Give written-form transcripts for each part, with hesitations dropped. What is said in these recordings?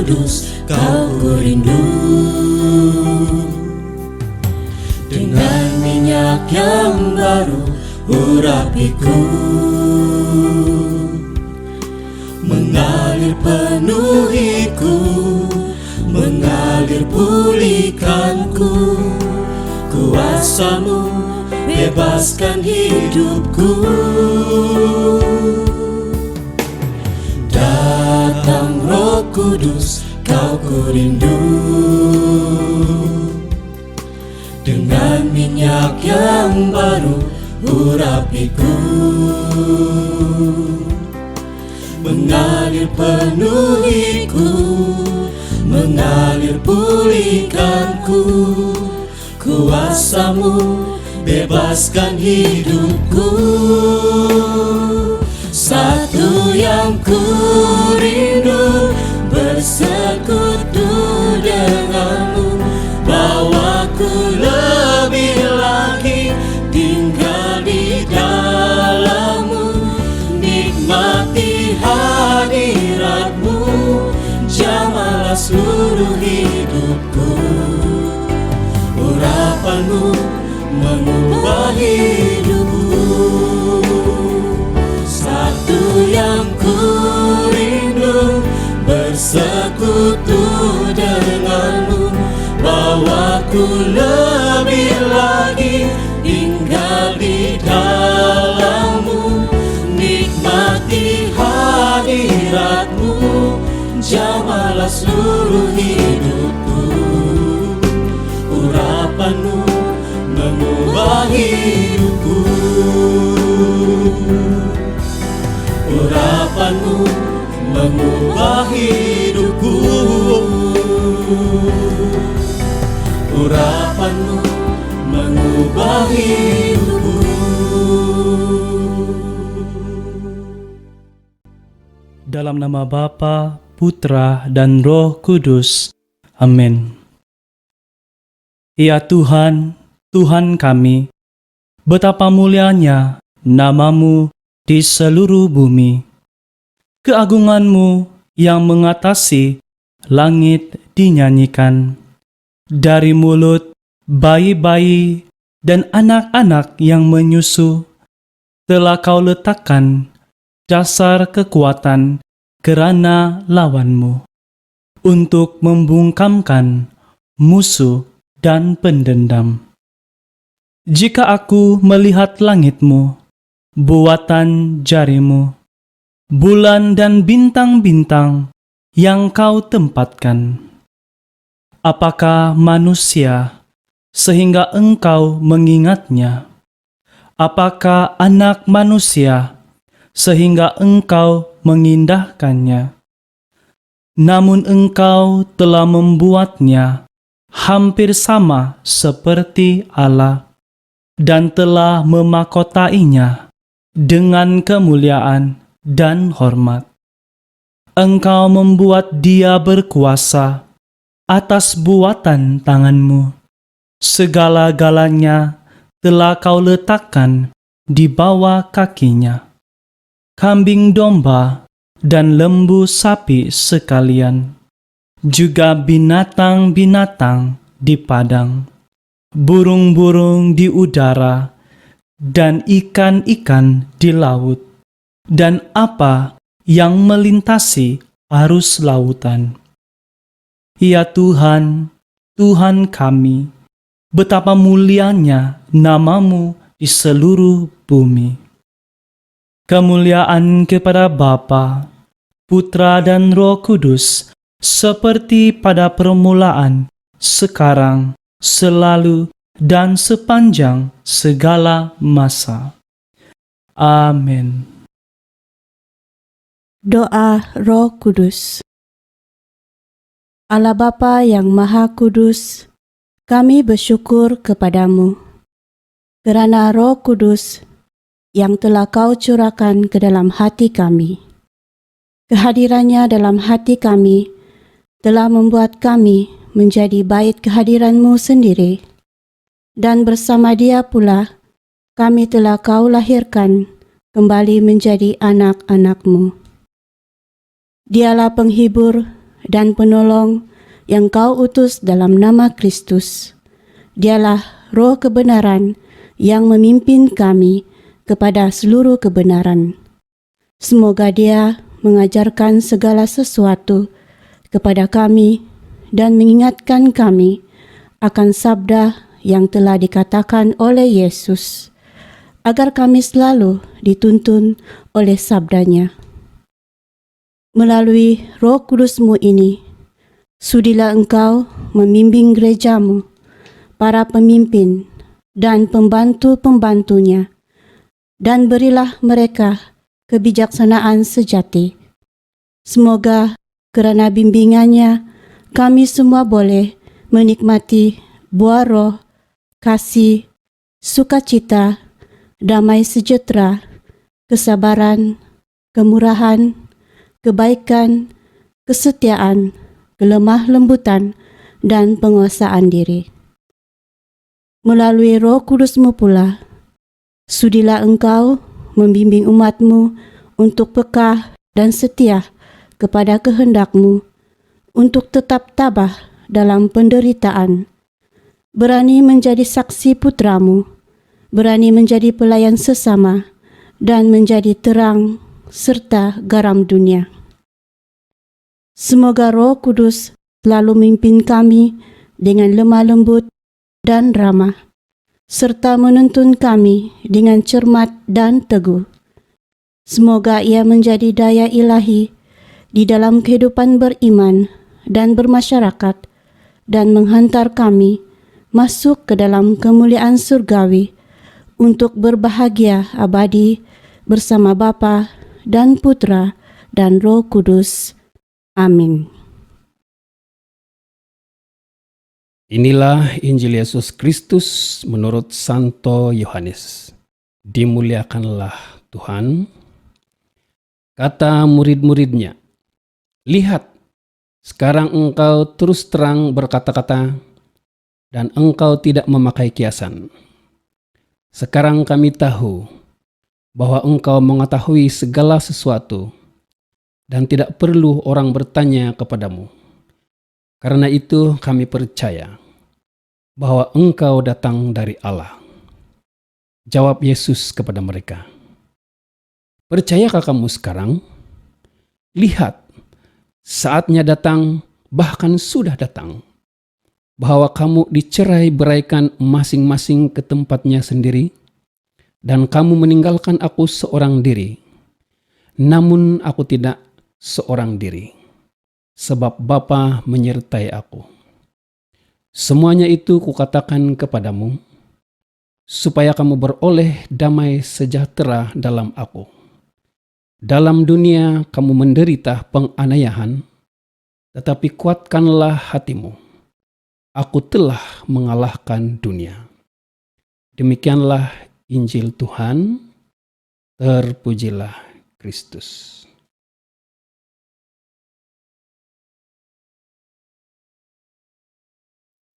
Kudus, Kau rindu. Dengan minyak yang baru urapiku, mengalir penuhiku, mengalir pulihkanku. Kuasa-Mu bebaskan hidupku. Datang Roh Kudus, Kau rindu. Dengan minyak yang baru urapiku, mengalir penuhiku, mengalir pulihkanku. Kuasa-Mu bebaskan hidupku. Satu yang ku rindu, bersekutu denganmu. Bawaku lebih lagi tinggal di dalam-Mu, nikmati hadirat-Mu, jamahlah seluruh hidupku. Urapan-Mu mengubah hidupku. Satu yang ku rindu, bersekutu denganmu. Bawaku lebih lagi tinggal di dalam-Mu, nikmati hadirat-Mu, jamahlah seluruh hidupku. Urapan-Mu mengubah hidupku. Urapan-Mu mengubah hidupku. Urapan-Mu mengubah hidupku. Dalam nama Bapa, Putra, dan Roh Kudus. Amin. Ya Tuhan, Tuhan kami, betapa mulianya nama-Mu di seluruh bumi. Keagungan-Mu yang mengatasi langit dinyanyikan. Dari mulut bayi-bayi dan anak-anak yang menyusu, telah Kau letakkan dasar kekuatan kerana lawan-Mu, untuk membungkamkan musuh dan pendendam. Jika aku melihat langit-Mu, buatan jari-Mu, bulan dan bintang-bintang yang Kau tempatkan, apakah manusia sehingga Engkau mengingatnya? Apakah anak manusia sehingga Engkau mengindahkannya? Namun Engkau telah membuatnya hampir sama seperti Allah, dan telah memahkotainya dengan kemuliaan dan hormat. Engkau membuat dia berkuasa atas buatan tangan-Mu. Segala-galanya telah Kau letakkan di bawah kakinya. Kambing domba dan lembu sapi sekalian, juga binatang-binatang di padang, burung-burung di udara, dan ikan-ikan di laut, dan apa yang melintasi arus lautan. Ya Tuhan, Tuhan kami, betapa mulianya nama-Mu di seluruh bumi. Kemuliaan kepada Bapa, Putra, dan Roh Kudus, seperti pada permulaan, sekarang, selalu, dan sepanjang segala masa. Amin. Doa Roh Kudus. Allah Bapa yang Maha Kudus, kami bersyukur kepadamu kerana Roh Kudus yang telah Kau curahkan ke dalam hati kami. Kehadirannya dalam hati kami telah membuat kami menjadi bait kehadiran-Mu sendiri, dan bersama Dia pula kami telah Kau lahirkan kembali menjadi anak-anak-Mu. Dialah penghibur dan penolong yang kau utus dalam nama Kristus. Dialah roh kebenaran yang memimpin kami kepada seluruh kebenaran. Semoga Dia mengajarkan segala sesuatu kepada kami dan mengingatkan kami akan sabda yang telah dikatakan oleh Yesus, agar kami selalu dituntun oleh sabdanya. Melalui Roh Kudus-Mu ini, sudilah Engkau membimbing gereja-Mu, para pemimpin dan pembantu-pembantunya, dan berilah mereka kebijaksanaan sejati. Semoga kerana bimbingannya kami semua boleh menikmati buah roh, kasih, sukacita, damai sejahtera, kesabaran, kemurahan, kebaikan, kesetiaan, kelemah lembutan, dan penguasaan diri. Melalui Roh Kudus-Mu pula, sudilah Engkau membimbing umat-Mu untuk pekah dan setia kepada kehendak-Mu, untuk tetap tabah dalam penderitaan, berani menjadi saksi putra-Mu, berani menjadi pelayan sesama, dan menjadi terang serta garam dunia. Semoga Roh Kudus selalu memimpin kami dengan lemah lembut dan ramah, serta menuntun kami dengan cermat dan teguh. Semoga Ia menjadi daya ilahi di dalam kehidupan beriman dan bermasyarakat, dan menghantar kami masuk ke dalam kemuliaan surgawi untuk berbahagia abadi bersama Bapa dan Putra dan Roh Kudus. Amin. Inilah Injil Yesus Kristus menurut Santo Yohanes. Dimuliakanlah Tuhan. Kata murid-muridnya, "Lihat, sekarang engkau terus terang berkata-kata, dan engkau tidak memakai kiasan. Sekarang kami tahu bahwa engkau mengetahui segala sesuatu, dan tidak perlu orang bertanya kepadamu. Karena itu kami percaya bahwa engkau datang dari Allah." Jawab Yesus kepada mereka, "Percayakah kamu sekarang? Lihat, saatnya datang, bahkan sudah datang, bahwa kamu dicerai-beraikan masing-masing ke tempatnya sendiri, dan kamu meninggalkan aku seorang diri. Namun aku tidak seorang diri, sebab Bapa menyertai aku. Semuanya itu kukatakan kepadamu, supaya kamu beroleh damai sejahtera dalam aku. Dalam dunia kamu menderita penganiayaan, tetapi kuatkanlah hatimu. Aku telah mengalahkan dunia." Demikianlah Injil Tuhan. Terpujilah Kristus.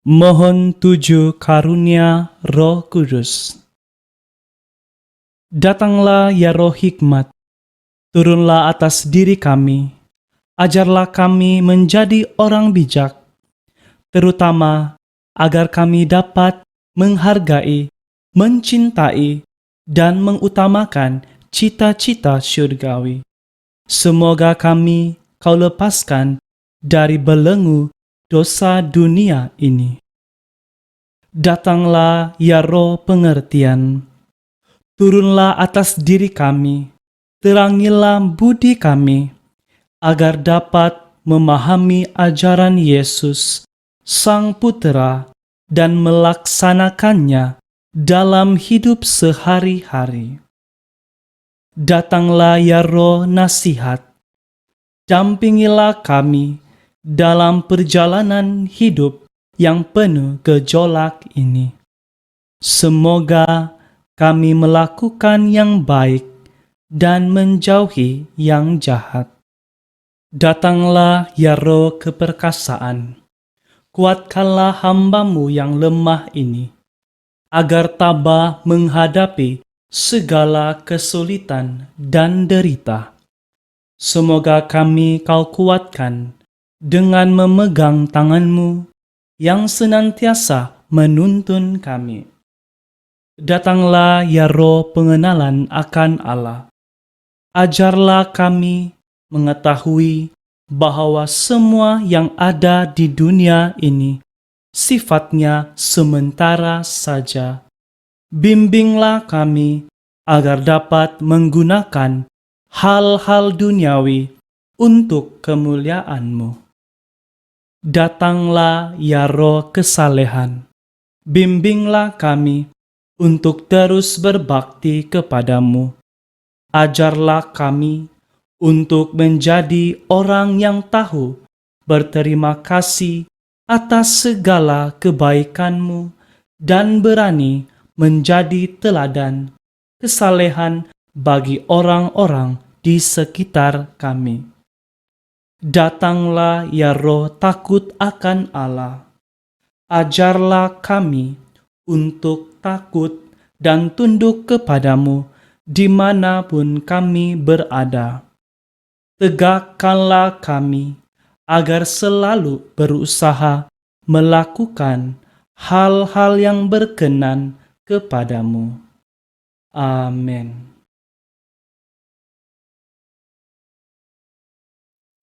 Mohon tujuh karunia Roh Kudus. Datanglah ya Roh Hikmat, turunlah atas diri kami, ajarlah kami menjadi orang bijak, terutama agar kami dapat menghargai, mencintai, dan mengutamakan cita-cita syurgawi. Semoga kami Kau lepaskan dari belenggu dosa dunia ini. Datanglah ya Roh pengertian, turunlah atas diri kami, terangilah budi kami, agar dapat memahami ajaran Yesus, Sang Putera, dan melaksanakannya dalam hidup sehari-hari. Datanglah ya Roh nasihat, dampingilah kami dalam perjalanan hidup yang penuh gejolak ini. Semoga kami melakukan yang baik dan menjauhi yang jahat. Datanglah ya Roh keperkasaan, kuatkanlah hamba-Mu yang lemah ini, agar tabah menghadapi segala kesulitan dan derita. Semoga kami Kau kuatkan dengan memegang tangan-Mu yang senantiasa menuntun kami. Datanglah ya Roh pengenalan akan Allah. Ajarlah kami mengetahui bahwa semua yang ada di dunia ini sifatnya sementara saja. Bimbinglah kami agar dapat menggunakan hal-hal duniawi untuk kemuliaan-Mu. Datanglah ya Roh kesalehan, bimbinglah kami untuk terus berbakti kepadamu. Ajarlah kami untuk menjadi orang yang tahu berterima kasih atas segala kebaikan-Mu dan berani menjadi teladan kesalehan bagi orang-orang di sekitar kami. Datanglah ya Roh takut akan Allah. Ajarlah kami untuk takut dan tunduk kepadamu dimanapun kami berada. Tegakkanlah kami agar selalu berusaha melakukan hal-hal yang berkenan kepadamu. Amin.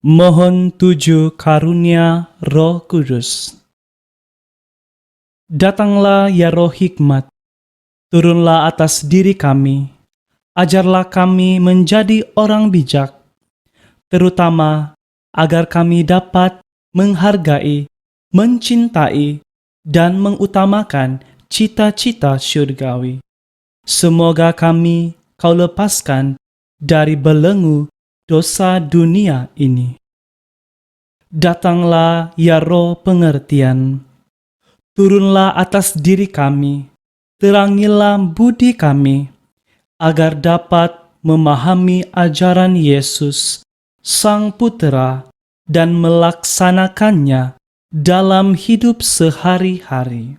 Mohon tujuh karunia Roh Kudus. Datanglah ya Roh hikmat, turunlah atas diri kami, ajarlah kami menjadi orang bijak, terutama agar kami dapat menghargai, mencintai, dan mengutamakan cita-cita syurgawi. Semoga kami Kau lepaskan dari belenggu dosa dunia ini. Datanglah ya Roh pengertian, turunlah atas diri kami, terangilah budi kami, agar dapat memahami ajaran Yesus, Sang Putera, dan melaksanakannya dalam hidup sehari-hari.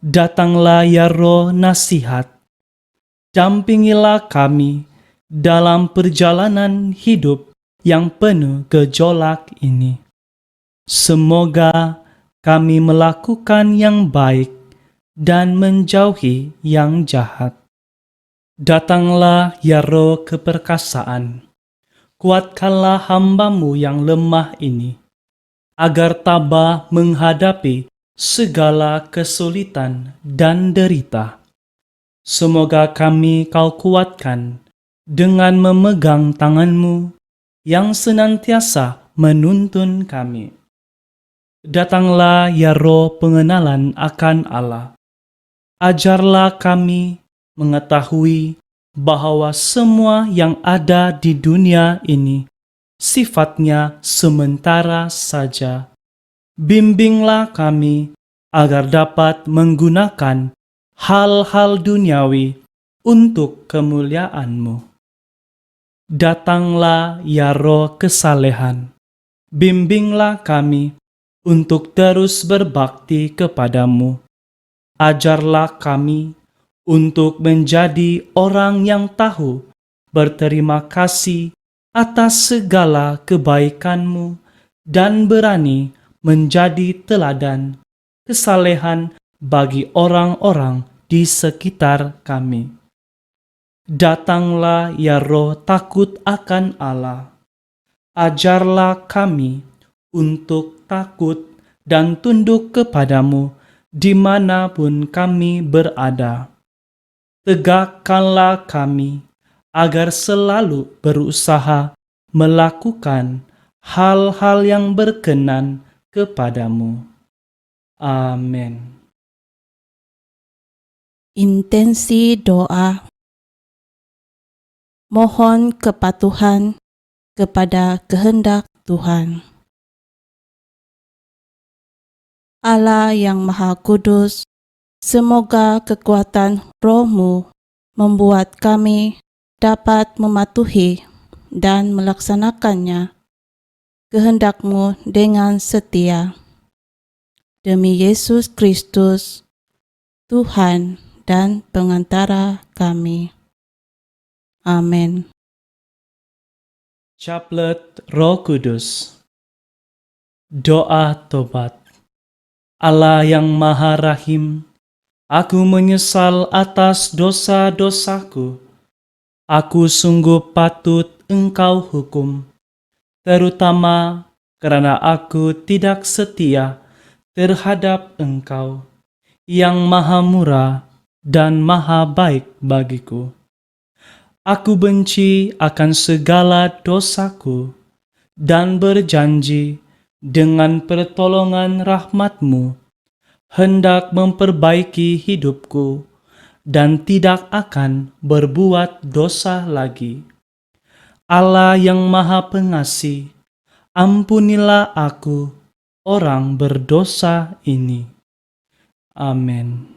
Datanglah ya Roh nasihat, dampingilah kami dalam perjalanan hidup yang penuh gejolak ini. Semoga kami melakukan yang baik dan menjauhi yang jahat. Datanglah ya Roh keperkasaan, kuatkanlah hamba-Mu yang lemah ini, agar tabah menghadapi segala kesulitan dan derita. Semoga kami Kau kuatkan dengan memegang tangan-Mu yang senantiasa menuntun kami. Datanglah ya Roh pengenalan akan Allah. Ajarlah kami mengetahui bahwa semua yang ada di dunia ini sifatnya sementara saja. Bimbinglah kami agar dapat menggunakan hal-hal duniawi untuk kemuliaan-Mu. Datanglah ya Roh kesalehan, bimbinglah kami untuk terus berbakti kepadamu. Ajarlah kami untuk menjadi orang yang tahu berterima kasih atas segala kebaikan-Mu dan berani menjadi teladan kesalehan bagi orang-orang di sekitar kami. Datanglah ya Roh takut akan Allah. Ajarlah kami untuk takut dan tunduk kepadamu dimanapun kami berada. Tegakkanlah kami agar selalu berusaha melakukan hal-hal yang berkenan kepadamu. Amin. Intensi doa. Mohon kepatuhan kepada kehendak Tuhan. Allah yang Maha Kudus, semoga kekuatan Roh-Mu membuat kami dapat mematuhi dan melaksanakannya kehendak-Mu dengan setia. Demi Yesus Kristus, Tuhan dan pengantara kami. Amin. Chaplet Roh Kudus. Doa tobat. Allah yang Maha Rahim, aku menyesal atas dosa-dosaku. Aku sungguh patut Engkau hukum, terutama karena aku tidak setia terhadap Engkau, yang Maha Murah dan Maha Baik bagiku. Aku benci akan segala dosaku, dan berjanji dengan pertolongan rahmat-Mu hendak memperbaiki hidupku dan tidak akan berbuat dosa lagi. Allah yang Maha Pengasih, ampunilah aku, orang berdosa ini. Amin.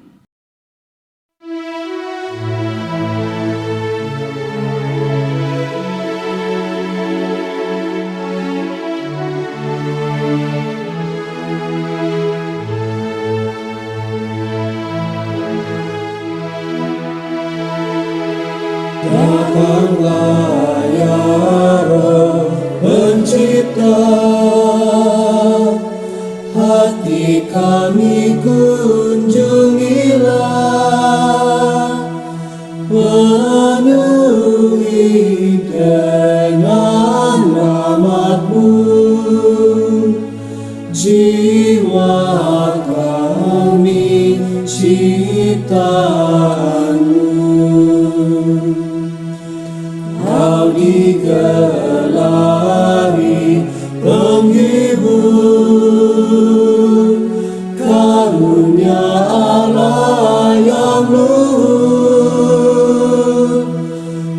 Datanglah ya Roh Pencipta, hati kami kunjungilah, penuhi dengan rahmat-Mu jiwa kami ciptaan-Mu. Kau digelari penghibur, karunia Allah yang luhur.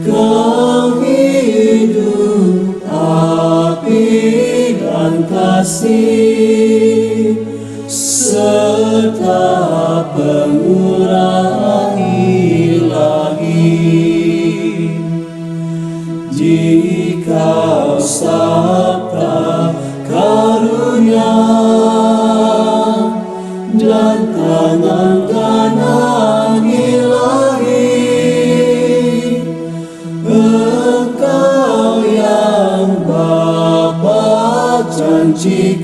Kau hidup, api dan kasih, serta pemurah ilahi. Jika sabda karunia dan tangan kanan ilahi, Engkau yang Bapa janjikan,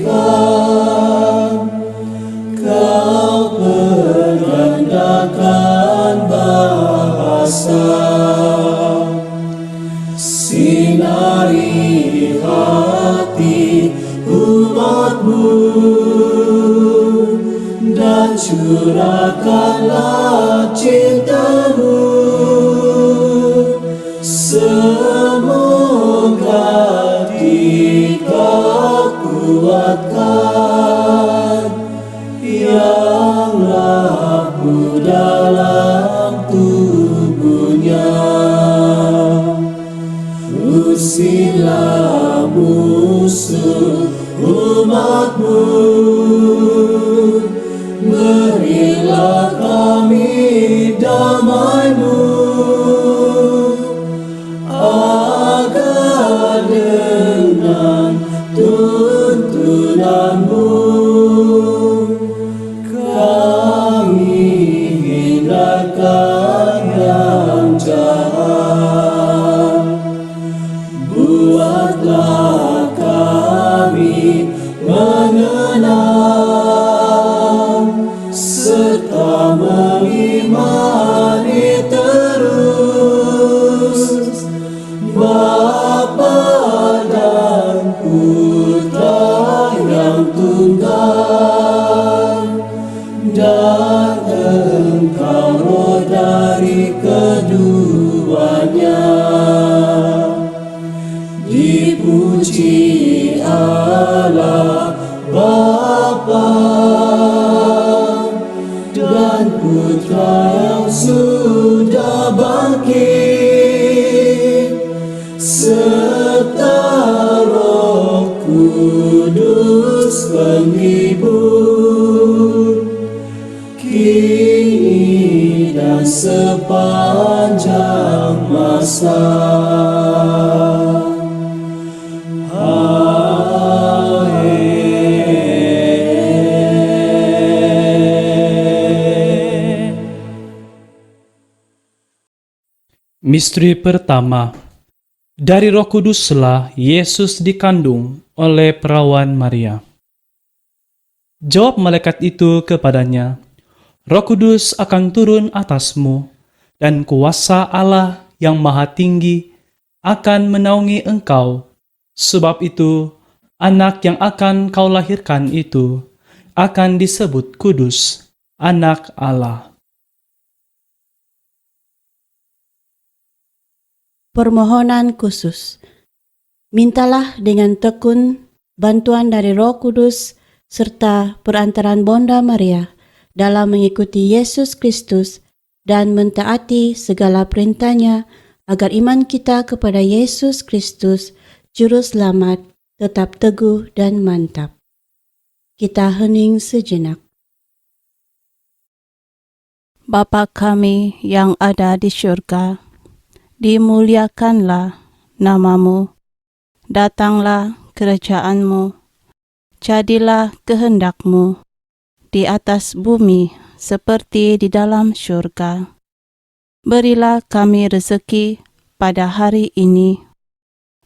Kau pergandakan bahasa. Sinari hati umat-Mu dan curahkanlah cinta-Mu. Semoga Dikau kuatkan yang rapuh dalam tubuhnya. Usirlah musuh umat-Mu, berilah kami damai-Mu, agar dengan tuntunan-Mu kami hindarkan yang jahat. Buatlah kami mengenal serta mengimani terus Bapa dan Putra yang tunggal, dan Engkau Roh dari keduanya. Dipuji Allah Bapa dan Putra yang sudah bangkit, serta Roh Kudus penghibur, kini dan sepanjang masa. Misteri pertama, dari Roh Kuduslah Yesus dikandung oleh perawan Maria. Jawab malaikat itu kepadanya, Roh Kudus akan turun atasmu, dan kuasa Allah yang Maha Tinggi akan menaungi engkau. Sebab itu, anak yang akan kau lahirkan itu akan disebut kudus, anak Allah. Permohonan khusus. Mintalah dengan tekun bantuan dari Roh Kudus serta perantaraan Bonda Maria dalam mengikuti Yesus Kristus dan mentaati segala perintahnya agar iman kita kepada Yesus Kristus, Juru Selamat, tetap teguh dan mantap. Kita hening sejenak. Bapa kami yang ada di syurga, dimuliakanlah namamu, datanglah kerajaan-Mu, jadilah kehendak-Mu di atas bumi seperti di dalam syurga. Berilah kami rezeki pada hari ini,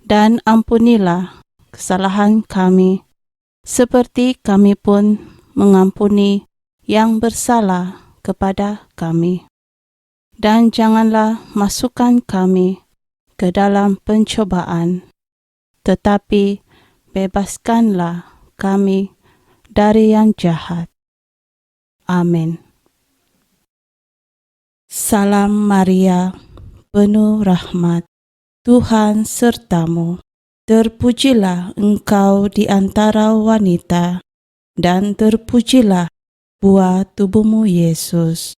dan ampunilah kesalahan kami, seperti kami pun mengampuni yang bersalah kepada kami. Dan janganlah masukkan kami ke dalam pencobaan, tetapi bebaskanlah kami dari yang jahat. Amin. Salam Maria, penuh rahmat, Tuhan sertamu. Terpujilah engkau di antara wanita, dan terpujilah buah tubuhmu Yesus.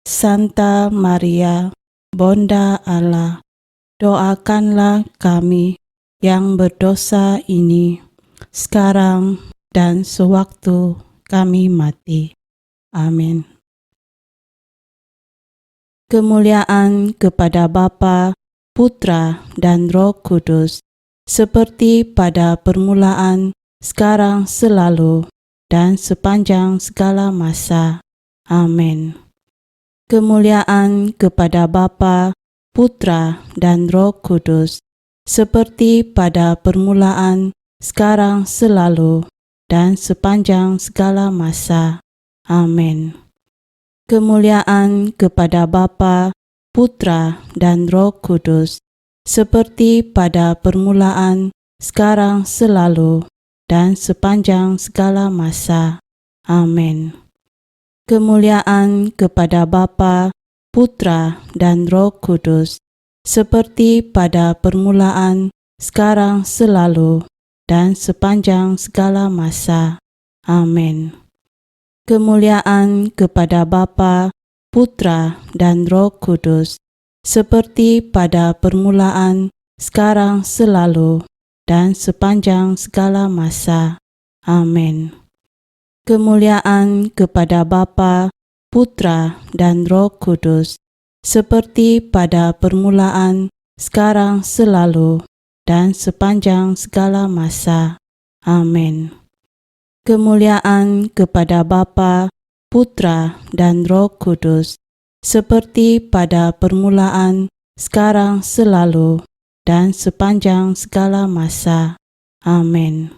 Santa Maria, Bonda Allah, doakanlah kami yang berdosa ini, sekarang dan sewaktu kami mati. Amin. Kemuliaan kepada Bapa, Putra, dan Roh Kudus, seperti pada permulaan, sekarang, selalu, dan sepanjang segala masa. Amin. Kemuliaan kepada Bapa, Putra, dan Roh Kudus, seperti pada permulaan, sekarang, selalu, dan sepanjang segala masa. Amin. Kemuliaan kepada Bapa, Putra, dan Roh Kudus, seperti pada permulaan, sekarang, selalu, dan sepanjang segala masa. Amin. Kemuliaan kepada Bapa, Putra, dan Roh Kudus, seperti pada permulaan, sekarang, selalu, dan sepanjang segala masa. Amin. Kemuliaan kepada Bapa, Putra, dan Roh Kudus, seperti pada permulaan, sekarang, selalu, dan sepanjang segala masa. Amin. Kemuliaan kepada Bapa, Putra, dan Roh Kudus, seperti pada permulaan, sekarang, selalu, dan sepanjang segala masa. Amin. Kemuliaan kepada Bapa, Putra, dan Roh Kudus, seperti pada permulaan, sekarang, selalu, dan sepanjang segala masa. Amin.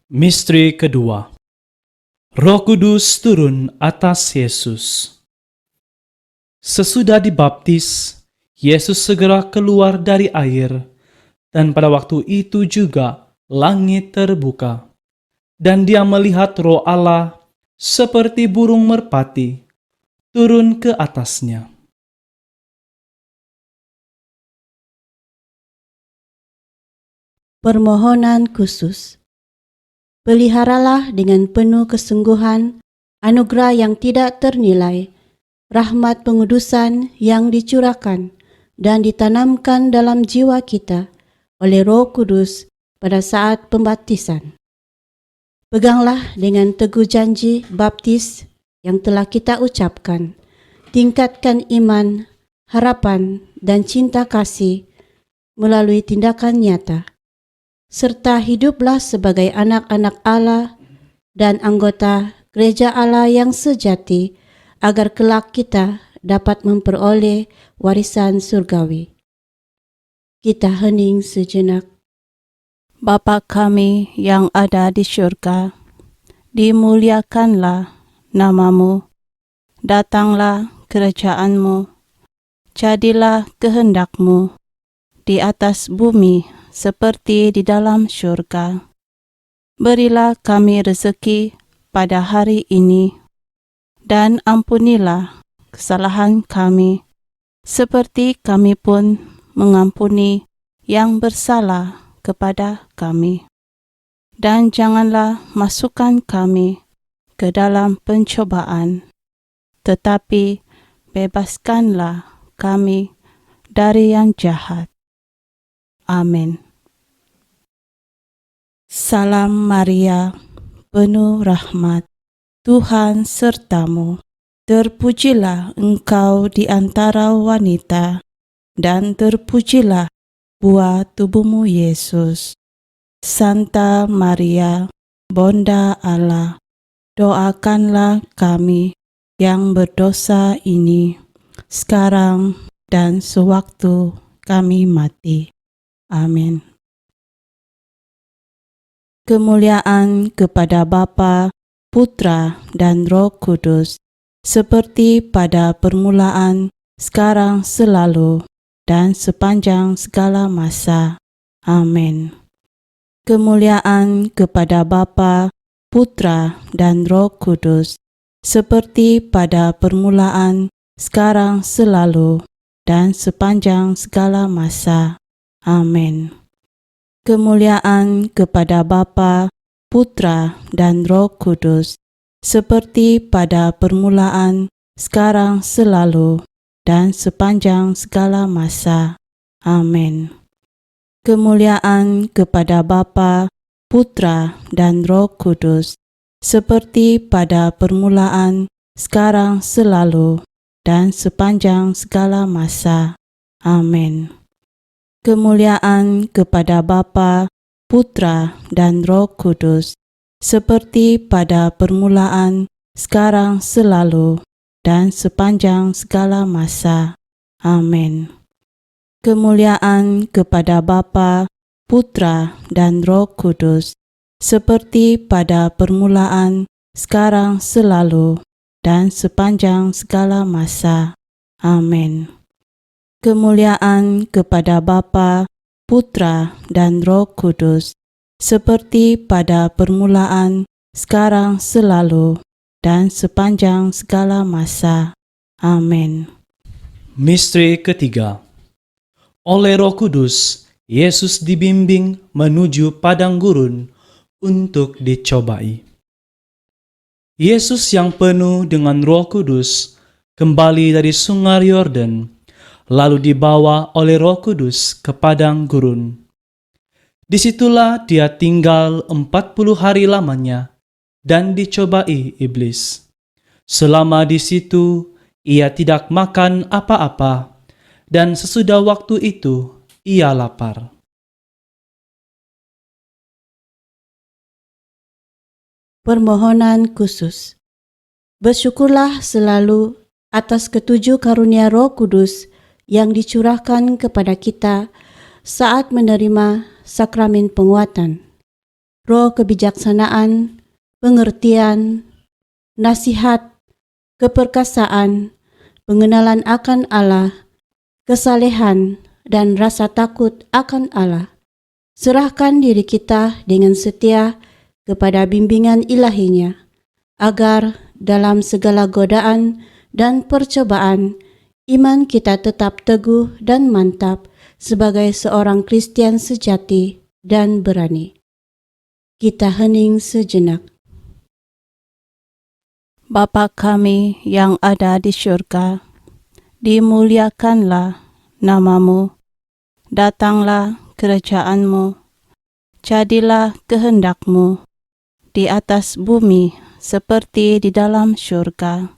Misteri kedua. Roh Kudus turun atas Yesus. Sesudah dibaptis, Yesus segera keluar dari air, dan pada waktu itu juga langit terbuka, dan dia melihat Roh Allah seperti burung merpati turun ke atasnya. Permohonan khusus. Peliharalah dengan penuh kesungguhan anugerah yang tidak ternilai, rahmat pengudusan yang dicurahkan dan ditanamkan dalam jiwa kita oleh Roh Kudus pada saat pembaptisan. Peganglah dengan teguh janji baptis yang telah kita ucapkan. Tingkatkan iman, harapan, dan cinta kasih melalui tindakan nyata, serta hiduplah sebagai anak-anak Allah dan anggota gereja Allah yang sejati, agar kelak kita dapat memperoleh warisan surgawi. Kita hening sejenak. Bapa kami yang ada di syurga, dimuliakanlah namamu, datanglah kerajaan-Mu, jadilah kehendak-Mu di atas bumi seperti di dalam syurga. Berilah kami rezeki pada hari ini, dan ampunilah kesalahan kami, seperti kami pun mengampuni yang bersalah kepada kami. Dan janganlah masukkan kami ke dalam pencobaan, tetapi bebaskanlah kami dari yang jahat. Amin. Salam Maria, penuh rahmat, Tuhan sertamu. Terpujilah engkau di antara wanita, dan terpujilah buah tubuhmu Yesus. Santa Maria, Bunda Allah, doakanlah kami yang berdosa ini, sekarang dan sewaktu kami mati. Amin. Kemuliaan kepada Bapa, Putra, dan Roh Kudus, seperti pada permulaan, sekarang, selalu, dan sepanjang segala masa. Amin. Kemuliaan kepada Bapa, Putra, dan Roh Kudus, seperti pada permulaan, sekarang, selalu, dan sepanjang segala masa. Amin. Kemuliaan kepada Bapa, Putra, dan Roh Kudus, seperti pada permulaan, sekarang, selalu, dan sepanjang segala masa. Amin. Kemuliaan kepada Bapa, Putra, dan Roh Kudus, seperti pada permulaan, sekarang, selalu, dan sepanjang segala masa. Amin. Kemuliaan kepada Bapa, Putra, dan Roh Kudus, seperti pada permulaan, sekarang, selalu, dan sepanjang segala masa. Amin. Kemuliaan kepada Bapa, Putra, dan Roh Kudus, seperti pada permulaan, sekarang, selalu, dan sepanjang segala masa. Amin. Kemuliaan kepada Bapa, Putra, dan Roh Kudus, seperti pada permulaan, sekarang, selalu, dan sepanjang segala masa. Amin. Misteri ketiga. Oleh Roh Kudus, Yesus dibimbing menuju padang gurun untuk dicobai. Yesus yang penuh dengan Roh Kudus kembali dari Sungai Yordan, lalu dibawa oleh Roh Kudus ke padang gurun. Disitulah dia tinggal 40 hari lamanya dan dicobai iblis. Selama di situ, ia tidak makan apa-apa, dan sesudah waktu itu, ia lapar. Permohonan khusus. Bersyukurlah selalu atas ketujuh karunia Roh Kudus yang dicurahkan kepada kita saat menerima sakramen penguatan, roh kebijaksanaan, pengertian, nasihat, keperkasaan, pengenalan akan Allah, kesalehan, dan rasa takut akan Allah. Serahkan diri kita dengan setia kepada bimbingan ilahinya, agar dalam segala godaan dan percobaan, iman kita tetap teguh dan mantap sebagai seorang Kristen sejati dan berani. Kita hening sejenak. Bapa kami yang ada di syurga, dimuliakanlah namamu, datanglah kerajaan-Mu, jadilah kehendak-Mu di atas bumi seperti di dalam syurga.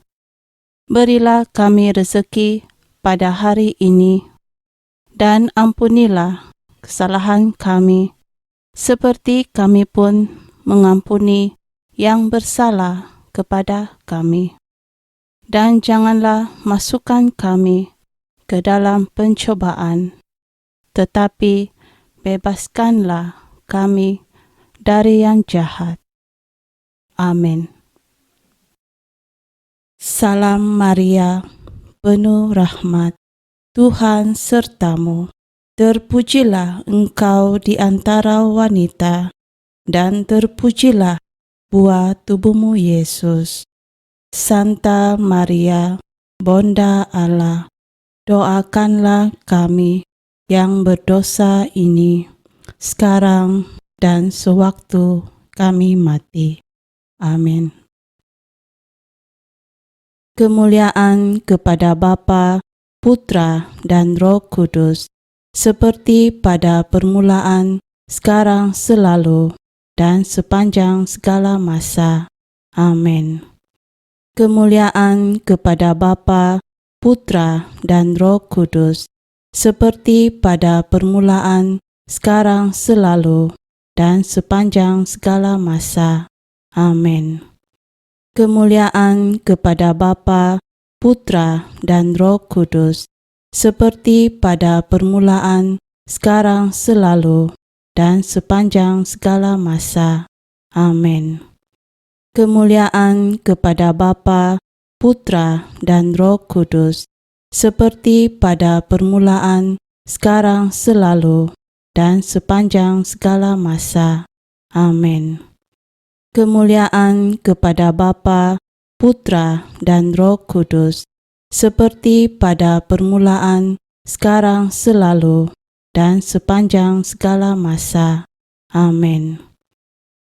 Berilah kami rezeki pada hari ini, dan ampunilah kesalahan kami, seperti kami pun mengampuni yang bersalah kepada kami. Dan janganlah masukkan kami ke dalam pencobaan, tetapi bebaskanlah kami dari yang jahat. Amin. Salam Maria, penuh rahmat, Tuhan sertamu. Terpujilah engkau di antara wanita, dan terpujilah buah tubuhmu Yesus. Santa Maria, Bunda Allah, doakanlah kami yang berdosa ini, sekarang dan sewaktu kami mati. Amin. Kemuliaan kepada Bapa, Putra, dan Roh Kudus, seperti pada permulaan, sekarang, selalu, dan sepanjang segala masa. Amin. Kemuliaan kepada Bapa, Putra, dan Roh Kudus, seperti pada permulaan, sekarang, selalu, dan sepanjang segala masa. Amin. Kemuliaan kepada Bapa, Putra, dan Roh Kudus, seperti pada permulaan, sekarang, selalu, dan sepanjang segala masa. Amin. Kemuliaan kepada Bapa, Putra, dan Roh Kudus, seperti pada permulaan, sekarang, selalu, dan sepanjang segala masa. Amin. Kemuliaan kepada Bapa, Putra, dan Roh Kudus, seperti pada permulaan, sekarang, selalu, dan sepanjang segala masa. Amin.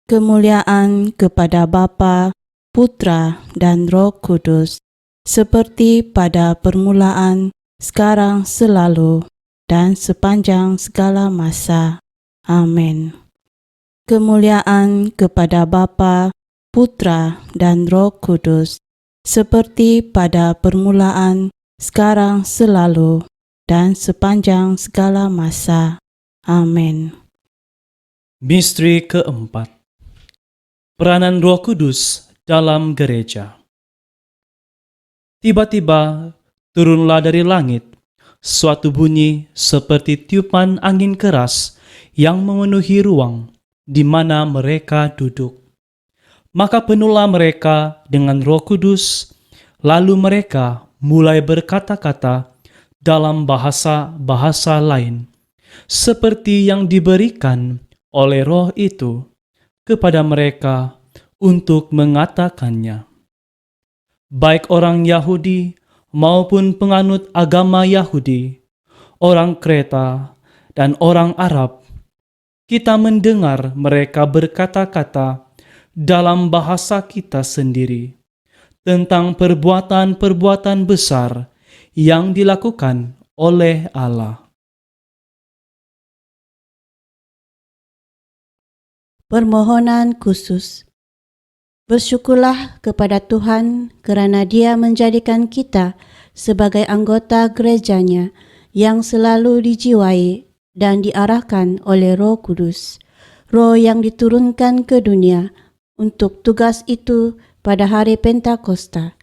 Kemuliaan kepada Bapa, Putra, dan Roh Kudus, seperti pada permulaan, sekarang, selalu, dan sepanjang segala masa. Amin. Kemuliaan kepada Bapa, Putra, dan Roh Kudus, seperti pada permulaan, sekarang, selalu, dan sepanjang segala masa. Amin. Misteri keempat. Peranan Roh Kudus dalam gereja. Tiba-tiba turunlah dari langit suatu bunyi seperti tiupan angin keras yang memenuhi ruang di mana mereka duduk. Maka penuhlah mereka dengan Roh Kudus, lalu mereka mulai berkata-kata dalam bahasa-bahasa lain, seperti yang diberikan oleh Roh itu kepada mereka untuk mengatakannya. Baik orang Yahudi maupun penganut agama Yahudi, orang Kreta dan orang Arab, kita mendengar mereka berkata-kata dalam bahasa kita sendiri tentang perbuatan-perbuatan besar yang dilakukan oleh Allah. Permohonan khusus. Bersyukurlah kepada Tuhan kerana Dia menjadikan kita sebagai anggota gerejanya yang selalu dijiwai dan diarahkan oleh Roh Kudus, Roh yang diturunkan ke dunia untuk tugas itu pada hari Pentakosta.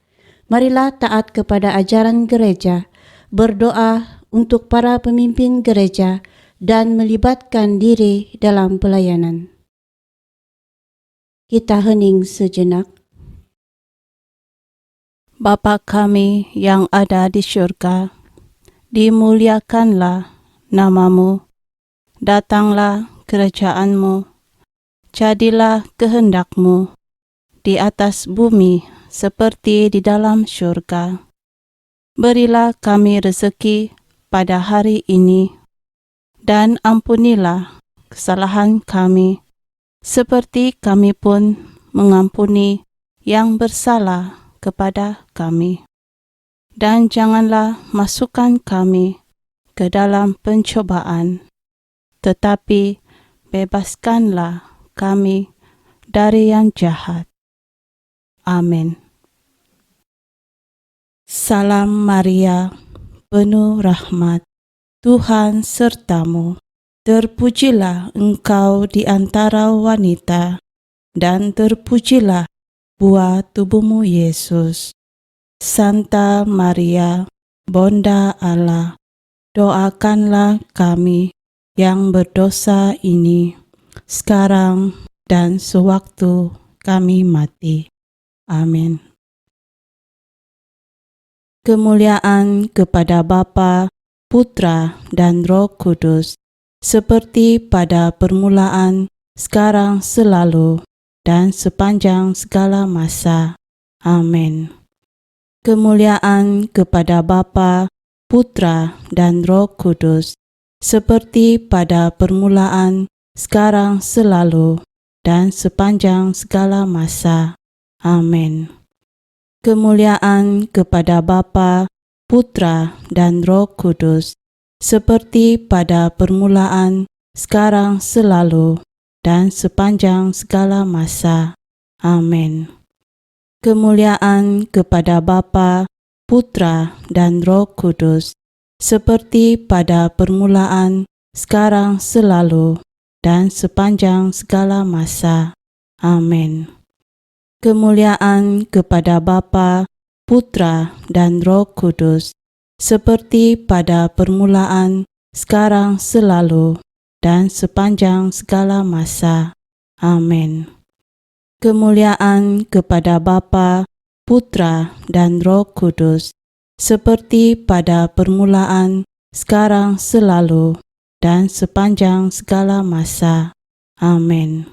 Marilah taat kepada ajaran gereja, berdoa untuk para pemimpin gereja, dan melibatkan diri dalam pelayanan. Kita hening sejenak. Bapa kami yang ada di syurga, dimuliakanlah namamu, datanglah kerajaanmu, jadilah kehendakmu di atas bumi seperti di dalam syurga. Berilah kami rezeki pada hari ini, dan ampunilah kesalahan kami, seperti kami pun mengampuni yang bersalah kepada kami. Dan janganlah masukkan kami ke dalam pencobaan, tetapi bebaskanlah kami dari yang jahat. Amin. Salam Maria, penuh rahmat, Tuhan sertamu. Terpujilah engkau di antara wanita, dan terpujilah buah tubuhmu Yesus. Santa Maria, Bunda Allah, doakanlah kami yang berdosa ini, sekarang dan sewaktu kami mati. Amin. Kemuliaan kepada Bapa, Putra, dan Roh Kudus, seperti pada permulaan, sekarang, selalu, dan sepanjang segala masa. Amin. Kemuliaan kepada Bapa, Putra, dan Roh Kudus, seperti pada permulaan, sekarang, selalu, dan sepanjang segala masa. Amin. Kemuliaan kepada Bapa, Putra, dan Roh Kudus, seperti pada permulaan, sekarang, selalu, dan sepanjang segala masa. Amin. Kemuliaan kepada Bapa, Putra, dan Roh Kudus, seperti pada permulaan, sekarang, selalu, dan sepanjang segala masa. Amin. Kemuliaan kepada Bapa, Putra, dan Roh Kudus, seperti pada permulaan, sekarang, selalu, dan sepanjang segala masa. Amin. Kemuliaan kepada Bapa, Putra, dan Roh Kudus, seperti pada permulaan, sekarang, selalu, dan sepanjang segala masa. Amin.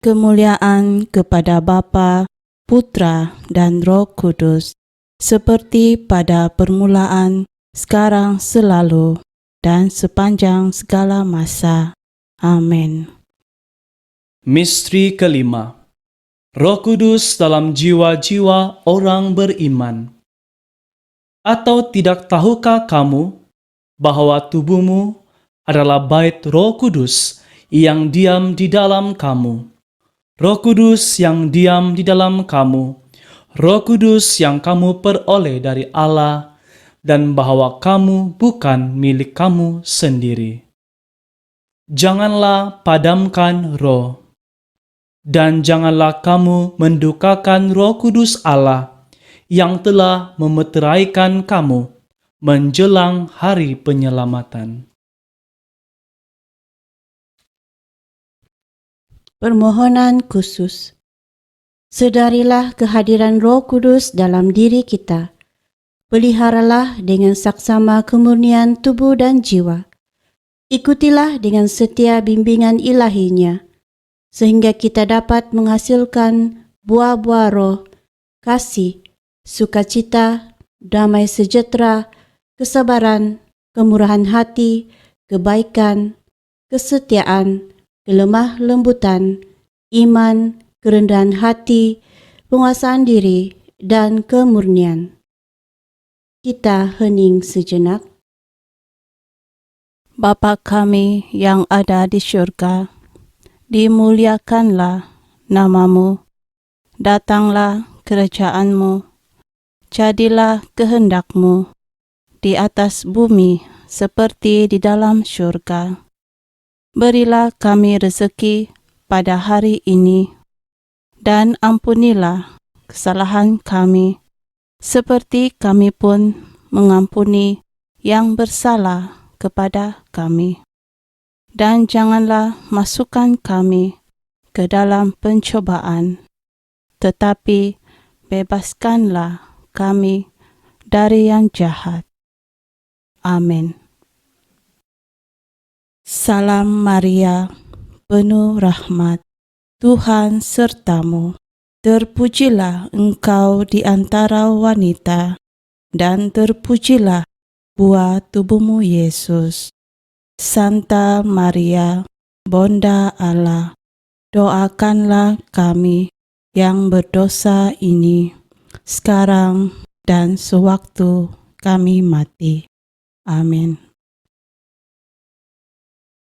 Kemuliaan kepada Bapa, Putra, dan Roh Kudus, seperti pada permulaan, sekarang, selalu, dan sepanjang segala masa. Amin. Misteri kelima, Roh Kudus dalam jiwa-jiwa orang beriman. Atau tidak tahukah kamu bahwa tubuhmu adalah bait Roh Kudus yang diam di dalam kamu? Roh Kudus yang diam di dalam kamu, Roh Kudus yang kamu peroleh dari Allah, dan bahwa kamu bukan milik kamu sendiri. Janganlah padamkan roh. Dan janganlah kamu mendukakan Roh Kudus Allah yang telah memeteraikan kamu menjelang hari penyelamatan. Permohonan khusus. Sedarilah kehadiran Roh Kudus dalam diri kita. Peliharalah dengan saksama kemurnian tubuh dan jiwa. Ikutilah dengan setia bimbingan ilahinya, sehingga kita dapat menghasilkan buah-buah roh, kasih, sukacita, damai sejahtera, kesabaran, kemurahan hati, kebaikan, kesetiaan, kelemah lembutan, iman, kerendahan hati, penguasaan diri, dan kemurnian. Kita hening sejenak. Bapa kami yang ada di syurga, dimuliakanlah namamu, datanglah kerajaanmu, jadilah kehendakmu di atas bumi seperti di dalam syurga. Berilah kami rezeki pada hari ini, dan ampunilah kesalahan kami, seperti kami pun mengampuni yang bersalah kepada kami. Dan janganlah masukkan kami ke dalam pencobaan, tetapi bebaskanlah kami dari yang jahat. Amin. Salam Maria, penuh rahmat, Tuhan sertamu. Terpujilah engkau di antara wanita, dan terpujilah buah tubuhmu Yesus. Santa Maria, Bonda Allah, doakanlah kami yang berdosa ini, sekarang dan sewaktu kami mati. Amin.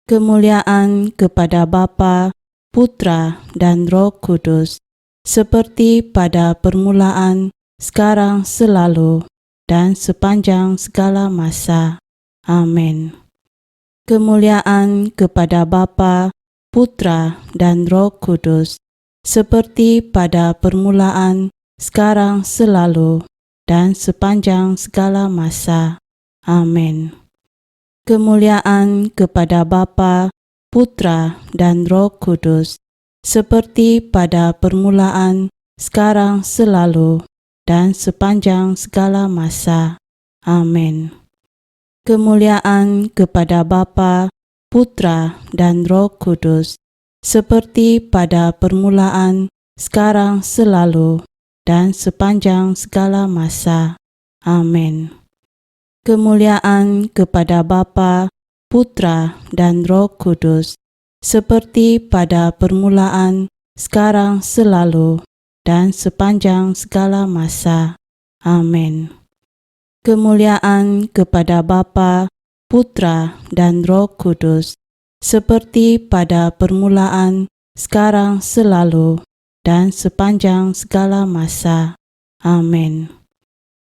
Kemuliaan kepada Bapa, Putra, dan Roh Kudus, seperti pada permulaan, sekarang, selalu, dan sepanjang segala masa. Amin. Kemuliaan kepada Bapa, Putra, dan Roh Kudus, seperti pada permulaan, sekarang, selalu, dan sepanjang segala masa. Amin. Kemuliaan kepada Bapa, Putra, dan Roh Kudus, seperti pada permulaan, sekarang, selalu, dan sepanjang segala masa. Amin. Kemuliaan kepada Bapa, Putra, dan Roh Kudus, seperti pada permulaan, sekarang, selalu, dan sepanjang segala masa. Amin. Kemuliaan kepada Bapa, Putra, dan Roh Kudus, seperti pada permulaan, sekarang, selalu, dan sepanjang segala masa. Amin. Kemuliaan kepada Bapa, Putra, dan Roh Kudus, seperti pada permulaan, sekarang, selalu, dan sepanjang segala masa. Amin.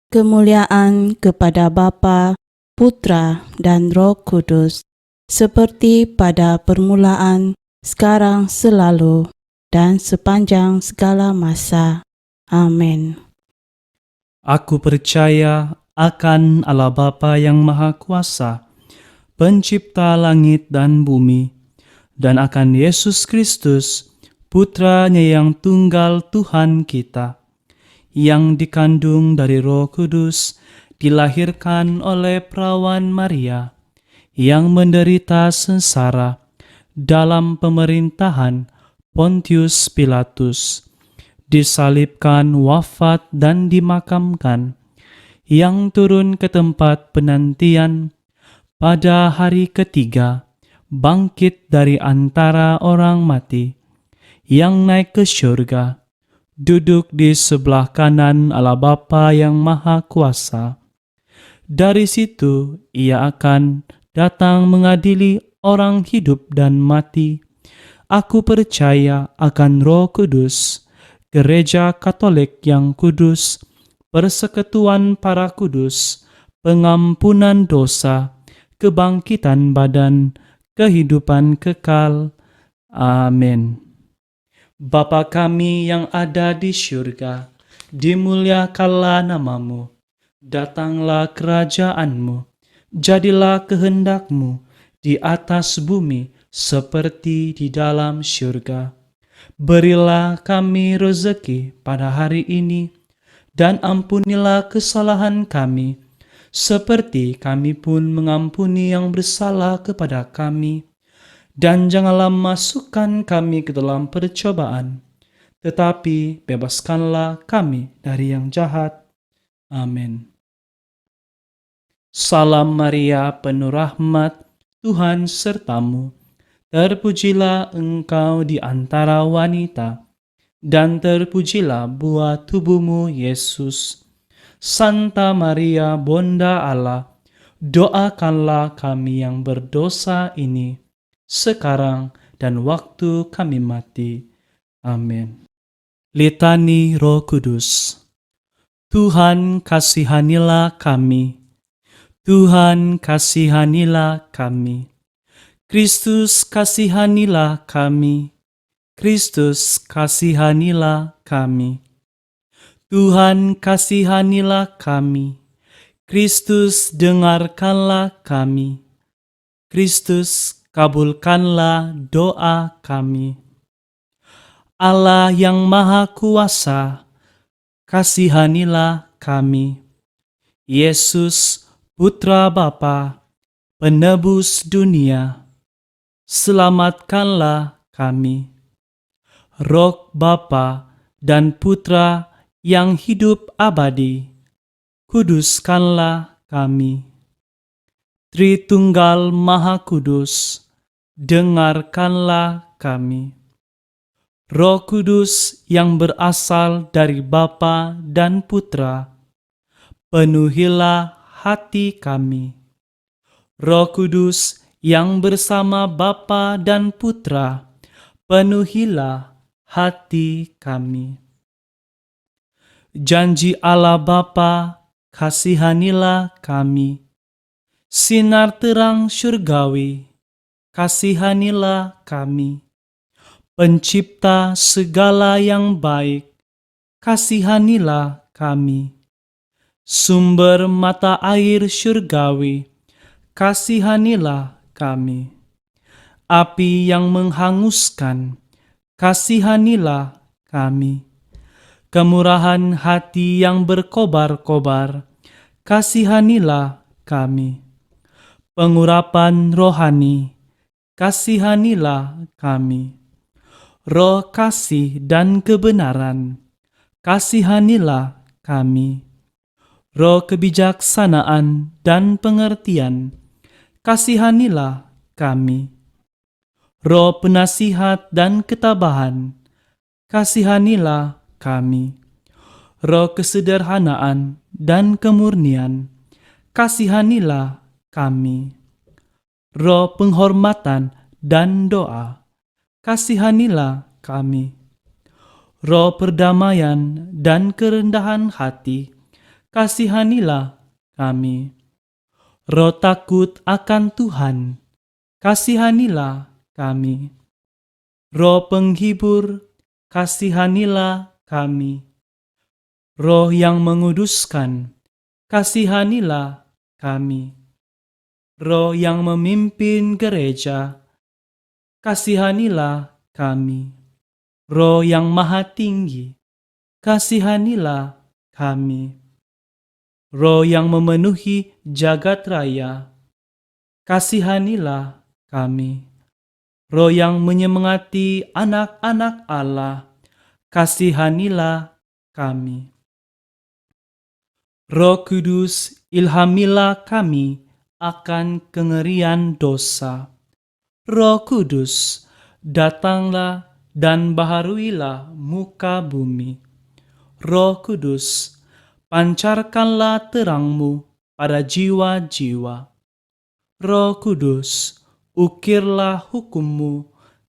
Kemuliaan kepada Bapa, Putra, dan Roh Kudus, seperti pada permulaan, sekarang, selalu, dan sepanjang segala masa. Amin. Aku percaya akan Allah Bapa yang Maha Kuasa, Pencipta langit dan bumi, dan akan Yesus Kristus, Putranya yang tunggal Tuhan kita, yang dikandung dari Roh Kudus, dilahirkan oleh perawan Maria, yang menderita sengsara dalam pemerintahan Pontius Pilatus, disalibkan, wafat, dan dimakamkan, yang turun ke tempat penantian, pada hari ketiga bangkit dari antara orang mati, yang naik ke syurga, duduk di sebelah kanan Allah Bapa yang Maha Kuasa. Dari situ ia akan datang mengadili orang hidup dan mati. Aku percaya akan Roh Kudus, Gereja Katolik yang kudus, persekutuan para kudus, pengampunan dosa, kebangkitan badan, kehidupan kekal. Amin. Bapa kami yang ada di syurga, dimuliakanlah namamu, datanglah kerajaanmu, jadilah kehendakmu di atas bumi seperti di dalam syurga. Berilah kami rezeki pada hari ini, dan ampunilah kesalahan kami, seperti kami pun mengampuni yang bersalah kepada kami. Dan janganlah masukkan kami ke dalam percobaan, tetapi bebaskanlah kami dari yang jahat. Amin. Salam Maria, penuh rahmat, Tuhan sertamu. Terpujilah engkau di antara wanita, dan terpujilah buah tubuhmu, Yesus. Santa Maria, Bunda Allah, doakanlah kami yang berdosa ini, sekarang dan waktu kami mati. Amin. Litani Roh Kudus. Tuhan kasihanilah kami. Tuhan kasihanilah kami. Kristus kasihanilah kami. Kristus kasihanilah kami. Tuhan kasihanilah kami. Kristus dengarkanlah kami. Kristus kabulkanlah doa kami. Allah yang Maha Kuasa, kasihanilah kami. Yesus, Putra Bapa, penebus dunia, selamatkanlah kami. Roh Bapa dan Putra yang hidup abadi, kuduskanlah kami. Tritunggal Maha Kudus, dengarkanlah kami. Roh Kudus yang berasal dari Bapa dan Putra, penuhilah hati kami. Roh Kudus yang bersama Bapa dan Putra, penuhilah hati kami. Janji Allah Bapa, kasihanilah kami. Sinar terang syurgawi, kasihanilah kami. Pencipta segala yang baik, kasihanilah kami. Sumber mata air syurgawi, kasihanilah kami. api yang menghanguskan, kasihanilah kami. Kemurahan hati yang berkobar-kobar, kasihanilah kami. Pengurapan rohani, kasihanilah kami. Roh kasih dan kebenaran, kasihanilah kami. Roh kebijaksanaan dan pengertian, kasihanilah kami. Roh penasihat dan ketabahan, kasihanilah kami. Roh kesederhanaan dan kemurnian, kasihanilah kami. Roh penghormatan dan doa, kasihanilah kami. Roh perdamaian dan kerendahan hati, kasihanilah kami. Roh takut akan Tuhan, kasihanilah kami. Roh penghibur, kasihanilah kami. Roh yang menguduskan, kasihanilah kami. Roh yang memimpin gereja, kasihanilah kami. Roh yang maha tinggi, kasihanilah kami. Roh yang memenuhi jagat raya, kasihanilah kami. Roh yang menyemangati anak-anak Allah, kasihanilah kami. Roh Kudus, ilhamilah kami akan kengerian dosa. Roh Kudus, datanglah dan baharuilah muka bumi. Roh Kudus, pancarkanlah terang-Mu pada jiwa-jiwa. Roh Kudus, ukirlah hukum-Mu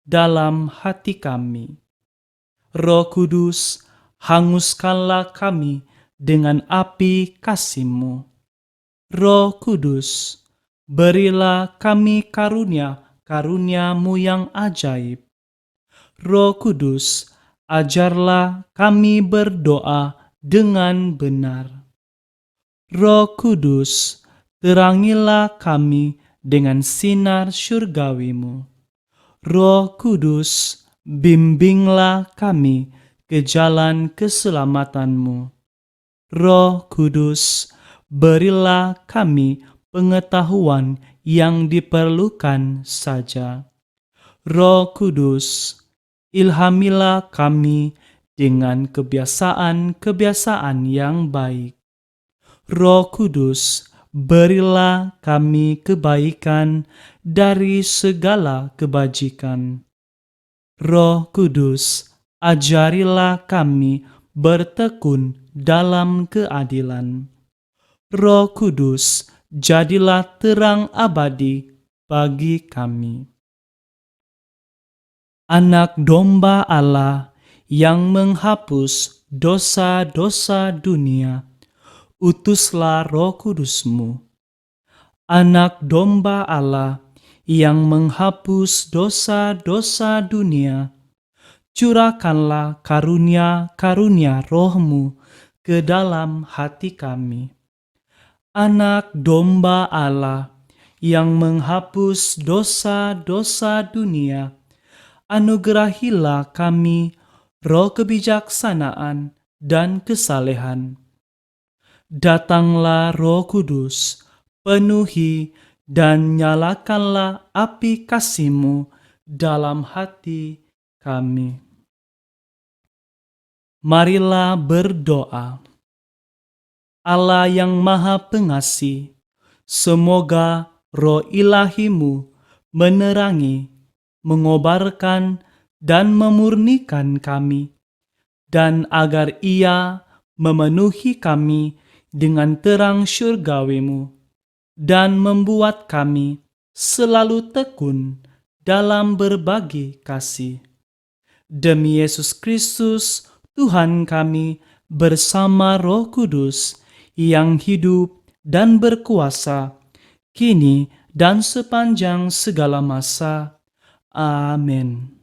dalam hati kami. Roh Kudus, hanguskanlah kami dengan api kasih-Mu. Roh Kudus, berilah kami karunia-karunia-Mu yang ajaib. Roh Kudus, ajarlah kami berdoa dengan benar. Roh Kudus, terangilah kami dengan sinar syurgawi-Mu. Roh Kudus, bimbinglah kami ke jalan keselamatan-Mu. Roh Kudus, berilah kami pengetahuan yang diperlukan saja. Roh Kudus, ilhamilah kami dengan kebiasaan-kebiasaan yang baik. Roh Kudus, berilah kami kebaikan dari segala kebajikan. Roh Kudus, ajarilah kami bertekun dalam keadilan. Roh Kudus, jadilah terang abadi bagi kami. Anak domba Allah yang menghapus dosa-dosa dunia, utuslah Roh Kudus-Mu. Anak domba Allah yang menghapus dosa-dosa dunia, curahkanlah karunia-karunia Roh-Mu ke dalam hati kami. Anak domba Allah yang menghapus dosa-dosa dunia, anugerahilah kami roh kebijaksanaan dan kesalehan. Datanglah Roh Kudus, penuhi dan nyalakanlah api kasih-Mu dalam hati kami. Marilah berdoa. Allah yang Maha Pengasih, semoga roh ilahi-Mu menerangi, mengobarkan, dan memurnikan kami, dan agar Ia memenuhi kami dengan terang syurgawi-Mu, dan membuat kami selalu tekun dalam berbagi kasih. Demi Yesus Kristus, Tuhan kami, bersama Roh Kudus, yang hidup dan berkuasa, kini dan sepanjang segala masa. Amin.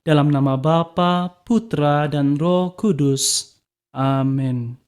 Dalam nama Bapa, Putra, dan Roh Kudus. Amin.